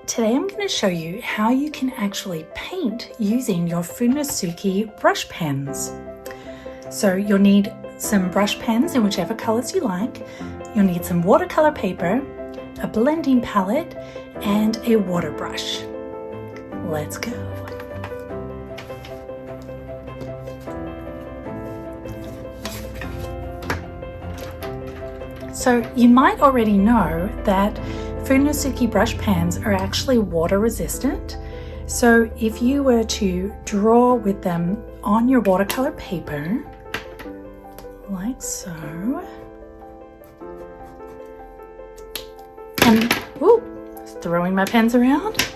Today I'm going to show you how you can actually paint using your Fudenosuke brush pens. So you'll need some brush pens in whichever colors you like. You'll need some watercolor paper, a blending palette, and a water brush. Let's go. So you might already know that Fudenosuke brush pens are actually water resistant. So if you were to draw with them on your watercolor paper, like so, and throwing my pens around,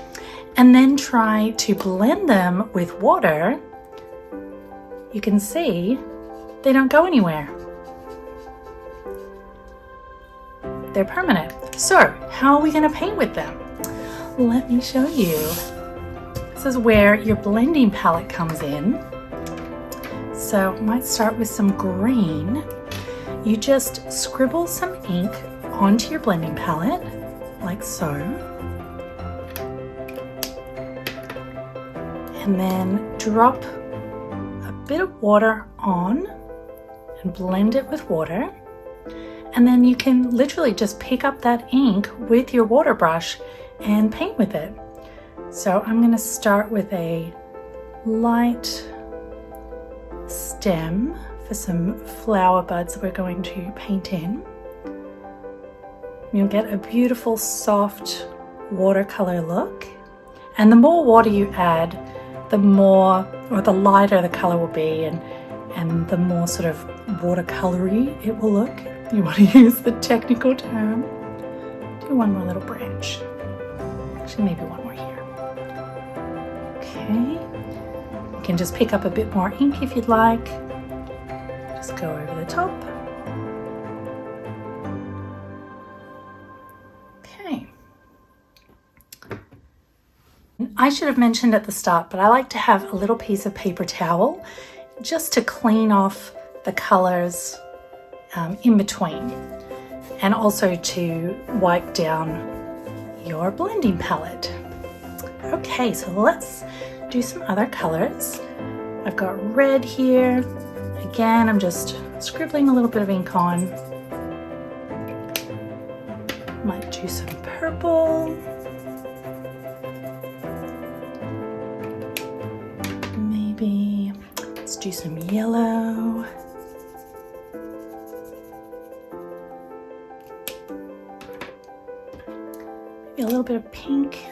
and then try to blend them with water, you can see they don't go anywhere. They're permanent. So how are we going to paint with them? Let me show you. This is where your blending palette comes in. So I might start with some green. You just scribble some ink onto your blending palette, like so. And then drop a bit of water on and blend it with water. And then you can literally just pick up that ink with your water brush and paint with it. So I'm going to start with a light stem for some flower buds that we're going to paint in. You'll get a beautiful soft watercolor look. And the more water you add, the more or the lighter the color will be, and the more sort of watercolory it will look. You want to use the technical term. Do one more little branch. Actually, maybe one more here. Okay. You can just pick up a bit more ink if you'd like. Just go over the top. Okay. I should have mentioned at the start, but I like to have a little piece of paper towel just to clean off the colors in between, and also to wipe down your blending palette. Okay, so let's do some other colors. I've got red here. Again, I'm just scribbling a little bit of ink on. Might do some purple. Maybe let's do some yellow. A little bit of pink.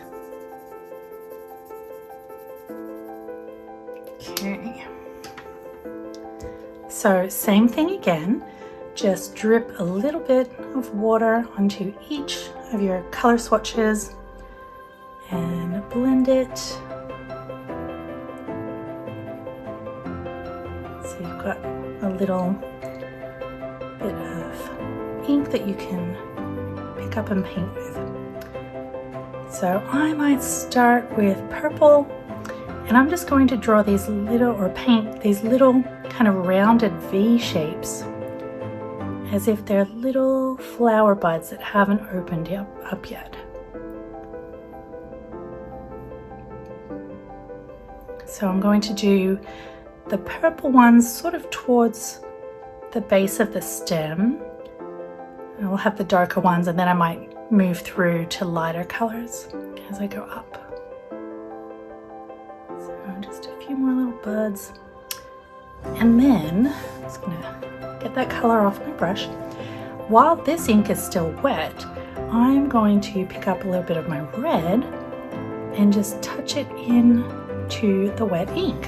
Okay. So same thing again, just drip a little bit of water onto each of your color swatches and blend it. So you've got a little bit of ink that you can pick up and paint with. So I might start with purple, and I'm just going to draw these little, or paint these little kind of rounded V shapes as if they're little flower buds that haven't opened up yet. So I'm going to do the purple ones sort of towards the base of the stem. And I'll have the darker ones, and then I might move through to lighter colors as I go up. So just a few more little buds. And then I'm just gonna get that color off my brush. While this ink is still wet, I'm going to pick up a little bit of my red and just touch it in to the wet ink.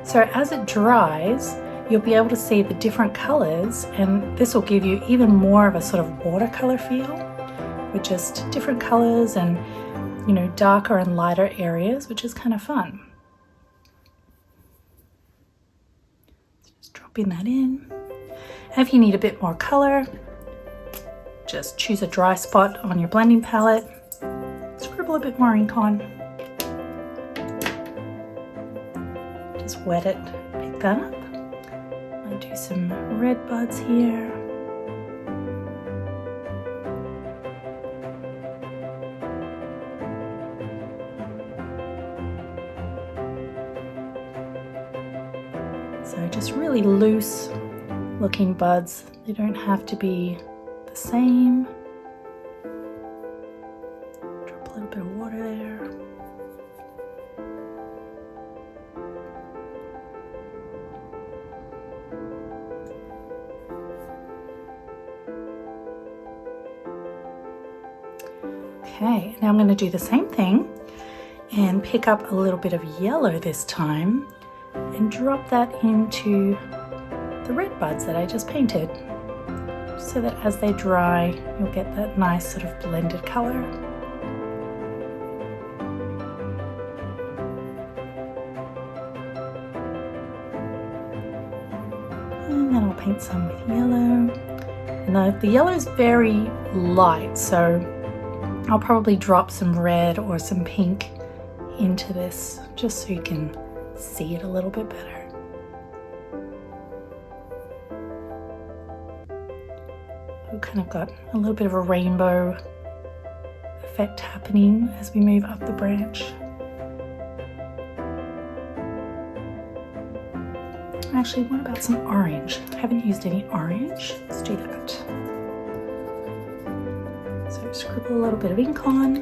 So as it dries, you'll be able to see the different colors, and this will give you even more of a sort of watercolor feel, with just different colors and, you know, darker and lighter areas, which is kind of fun. Just dropping that in. And if you need a bit more color, just choose a dry spot on your blending palette, scribble a bit more ink on, just wet it, pick that up. I'll do some red buds here. So just really loose looking buds. They don't have to be the same. Drop a little bit of water there. Okay, now I'm going to do the same thing and pick up a little bit of yellow this time and drop that into the red buds that I just painted, so that as they dry you'll get that nice sort of blended color. And then I'll paint some with yellow. And the yellow is very light, so I'll probably drop some red or some pink into this just so you can see it a little bit better. We've kind of got a little bit of a rainbow effect happening as we move up the branch. Actually, what about some orange? I haven't used any orange. Let's do that. So scribble a little bit of ink on,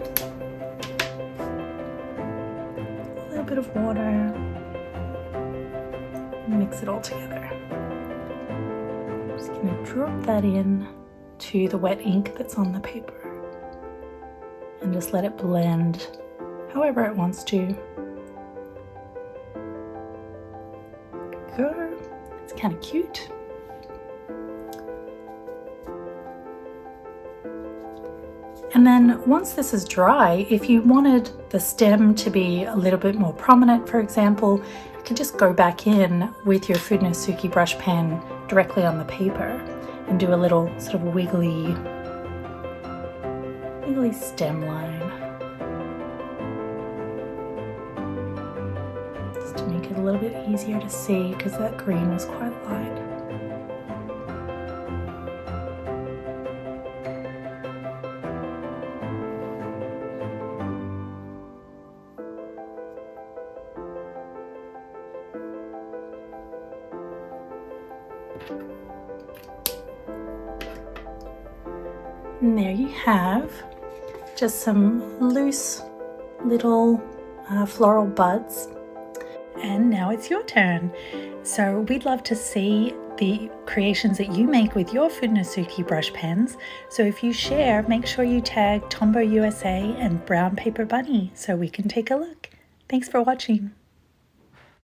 a little bit of water, mix it all together. I'm just going to drop that in to the wet ink that's on the paper and just let it blend however it wants to. Go. It's kind of cute. And then once this is dry, if you wanted the stem to be a little bit more prominent, for example, you can just go back in with your Fudenosuke brush pen directly on the paper and do a little sort of wiggly stem line. Just to make it a little bit easier to see, because that green was quite light. And there you have just some loose little floral buds. And now it's your turn. So we'd love to see the creations that you make with your Fudenosuke brush pens. So if you share, make sure you tag Tombow USA and Brown Paper Bunny so we can take a look. Thanks for watching.